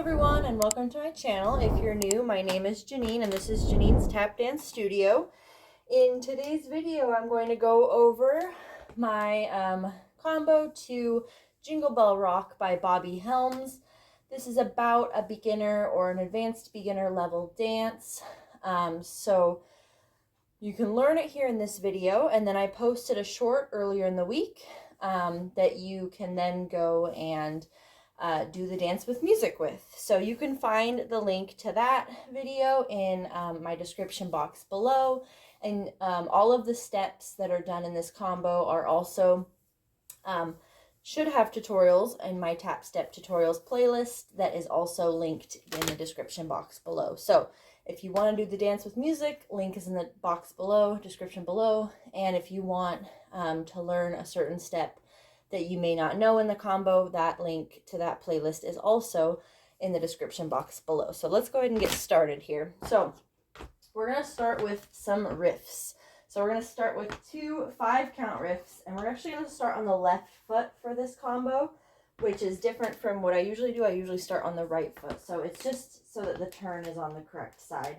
everyone, and welcome to my channel. If you're new, my name is Janine and this is Janine's Tap Dance Studio. In today's video, I'm going to go over my combo to Jingle Bell Rock by Bobby Helms. This is about a beginner or an advanced beginner level dance. So you can learn it here in this video, and then I posted a short earlier in the week that you can then go and do the dance with music with. So you can find the link to that video in my description box below, and all of the steps that are done in this combo are also should have tutorials in my tap step tutorials playlist that is also linked in the description box below. So if you want to do the dance with music, link is in the box below, description below, and if you want to learn a certain step that you may not know in the combo, that link to that playlist is also in the description box below. So let's go ahead and get started here. So we're going to start with some riffs. So we're going to start with 2 5-count riffs, and we're actually going to start on the left foot for this combo, which is different from what I usually do. I usually start on the right foot, so it's just so that the turn is on the correct side.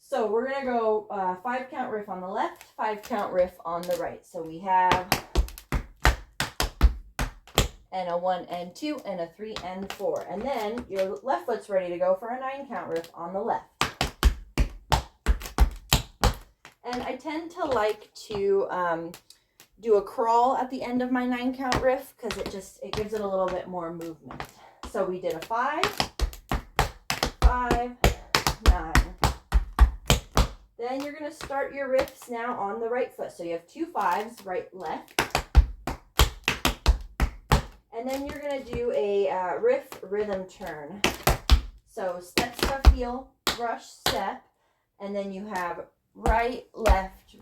So we're going to go 5-count riff on the left, 5-count riff on the right. So we have and a 1 and 2 and a 3 and 4. And then your left foot's ready to go for a 9-count riff on the left. And I tend to like to do a crawl at the end of my 9-count riff because it gives it a little bit more movement. So we did a 5, 5, 9. Then you're going to start your riffs now on the right foot. So you have 2 5s, right, left. And then you're going to do a riff rhythm turn. So step, stuff, heel, brush, step, and then you have right, left,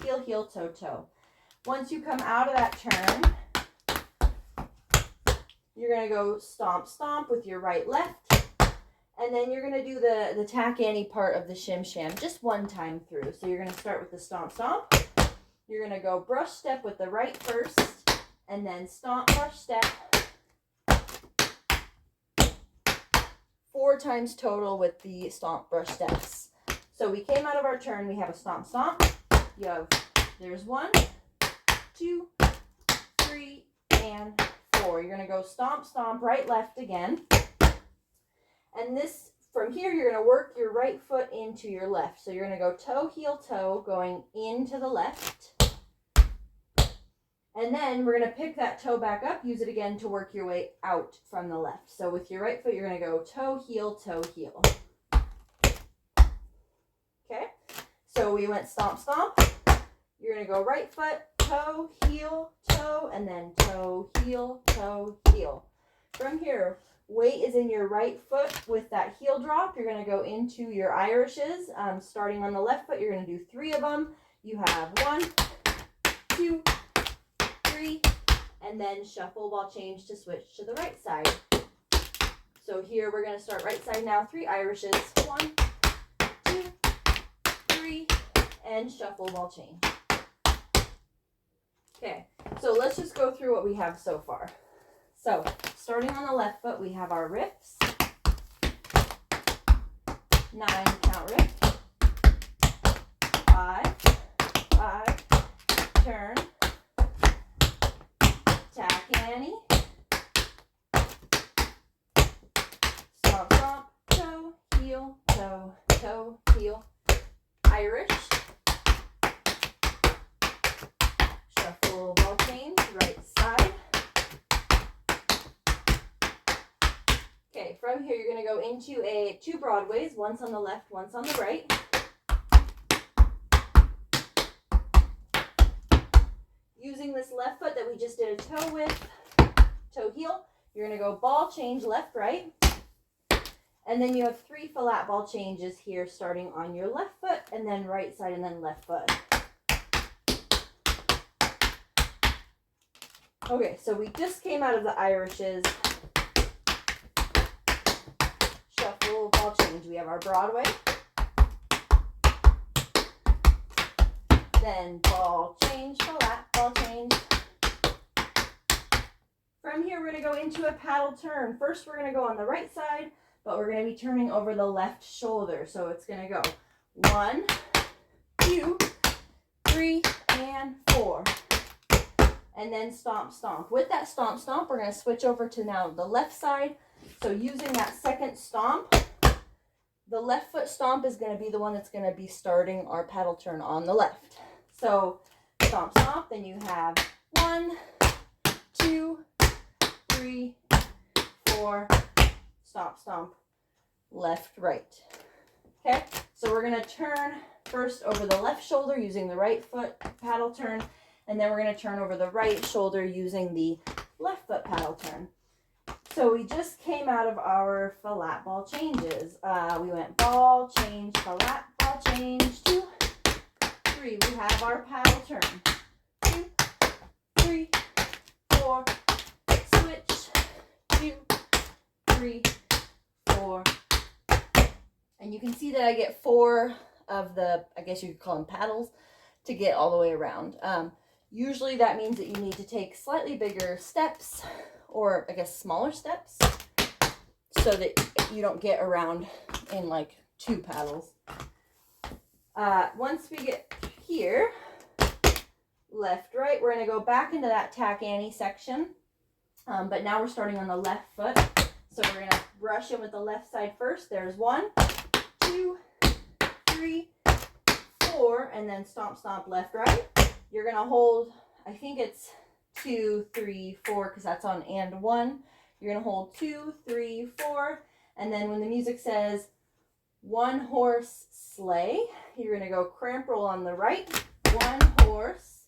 heel, heel, toe, toe. Once you come out of that turn, you're going to go stomp, stomp with your right, left, and then you're going to do the tack Annie part of the shim sham just one time through. So you're going to start with the stomp, stomp. You're going to go brush, step with the right first, and then stomp, brush, step. 4 times total with the stomp, brush, steps. So we came out of our turn, we have a stomp, stomp. There's 1, 2, 3, and 4. You're going to go stomp, stomp, right, left again. And this, from here, you're going to work your right foot into your left. So you're going to go toe, heel, toe, going into the left. And then we're going to pick that toe back up, use it again to work your way out from the left. So with your right foot, you're going to go toe, heel, toe, heel. Okay, so we went stomp, stomp. You're going to go right foot, toe, heel, toe, and then toe, heel, toe, heel. From here, weight is in your right foot with that heel drop. You're going to go into your Irishes. Starting on the left foot, you're going to do 3 of them. You have 1, 2, 3, and then shuffle while change to switch to the right side. So here we're going to start right side now, 3 Irishes, 1, 2, 3, and shuffle while change. Okay, so let's just go through what we have so far. So starting on the left foot, we have our riffs, 9-count riff, 5, 5, turn, tack Annie, stomp, stomp, toe, heel, toe, toe, heel, Irish, shuffle, ball change, right side. Okay, from here you're going to go into 2 Broadways, once on the left, once on the right. Using this left foot that we just did a toe with, toe heel, you're going to go ball change left, right. And then you have 3 flat ball changes here starting on your left foot and then right side and then left foot. Okay, so we just came out of the Irishes. Shuffle, ball change. We have our Broadway. Then ball change, flat, ball change. From here, we're going to go into a paddle turn. First, we're going to go on the right side, but we're going to be turning over the left shoulder. So it's going to go 1, 2, 3, and 4. And then stomp, stomp. With that stomp, stomp, we're going to switch over to now the left side. So using that second stomp, the left foot stomp is going to be the one that's going to be starting our paddle turn on the left. So stomp, stomp, then you have 1, 2, 3, 4, stomp, stomp, left, right. Okay, so we're going to turn first over the left shoulder using the right foot paddle turn, and then we're going to turn over the right shoulder using the left foot paddle turn. So we just came out of our flat ball changes. We went ball, change, flat ball, change, 2, 3. We have our paddle turn. 2, 3, 4, switch, 2, 3, 4. And you can see that I get 4 of the, I guess you could call them paddles, to get all the way around. Usually that means that you need to take slightly bigger steps, or I guess smaller steps, so that you don't get around in like 2 paddles. Once we get here, left, right, we're going to go back into that tack Annie section, but now we're starting on the left foot. So we're going to brush in with the left side first. There's 1, 2, 3, 4, and then stomp, stomp, left, right. You're going to hold, I think it's 2, 3, 4, because that's on and 1. You're going to hold 2, 3, 4, and then when the music says 1 horse sleigh, you're going to go cramp roll on the right, 1 horse,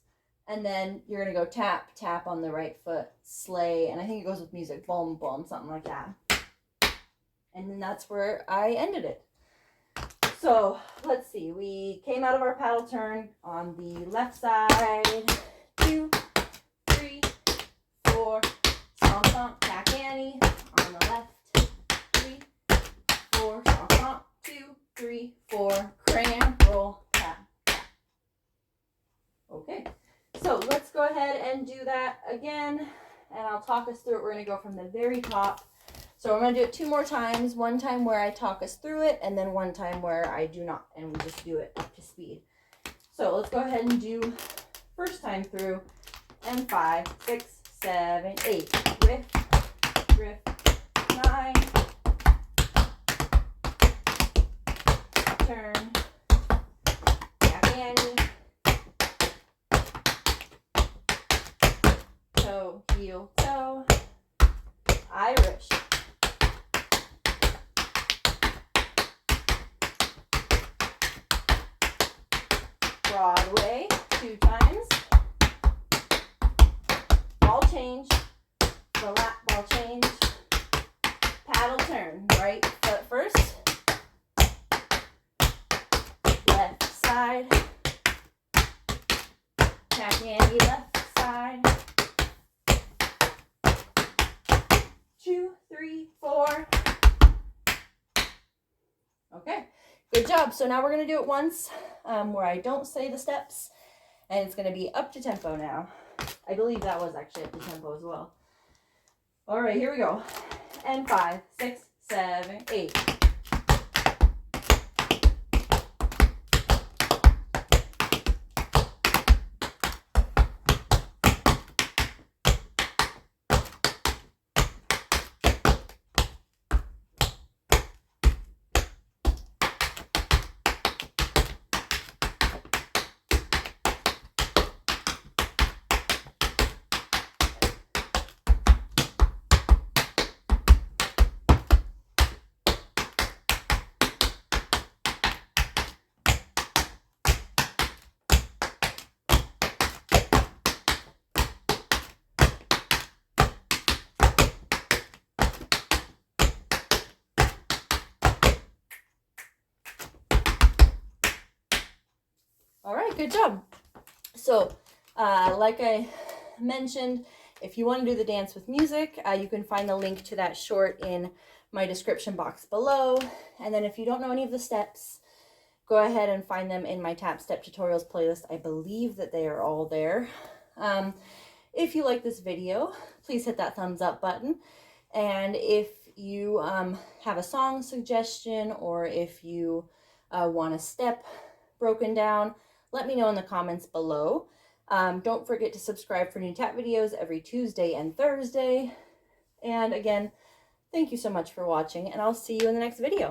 and then you're going to go tap, tap on the right foot, sleigh, and I think it goes with music, boom, boom, something like that. And then that's where I ended it. So let's see, we came out of our paddle turn on the left side, 2, 3, 4, stomp, stomp, tack Annie, on the left, 3, 4, stomp, stomp, 2, 3, 4, cramp, roll, tap, tap. Okay, so let's go ahead and do that again, and I'll talk us through it. We're going to go from the very top. So I'm going to do it 2 more times, one time where I talk us through it, and then one time where I do not, and we just do it up to speed. So let's go ahead and do first time through, and 5, 6, 7, 8, riff, riff, 9, turn, tack Annie, toe, heel, toe, Irish, Broadway, 2 times, ball change, flat ball change, paddle turn, right foot first, left side, tack Annie left side, 2, 3, 4. Okay, good job. So now we're going to do it once where I don't say the steps, and it's going to be up to tempo now. I believe that was actually up to tempo as well. All right, here we go. And 5, 6, 7, 8. All right, good job. So, like I mentioned, if you want to do the dance with music, you can find the link to that short in my description box below. And then if you don't know any of the steps, go ahead and find them in my Tap Step Tutorials playlist. I believe that they are all there. If you like this video, please hit that thumbs up button. And if you have a song suggestion, or if you want a step broken down, let me know in the comments below. Don't forget to subscribe for new tap videos every Tuesday and Thursday. And again, thank you so much for watching, and I'll see you in the next video.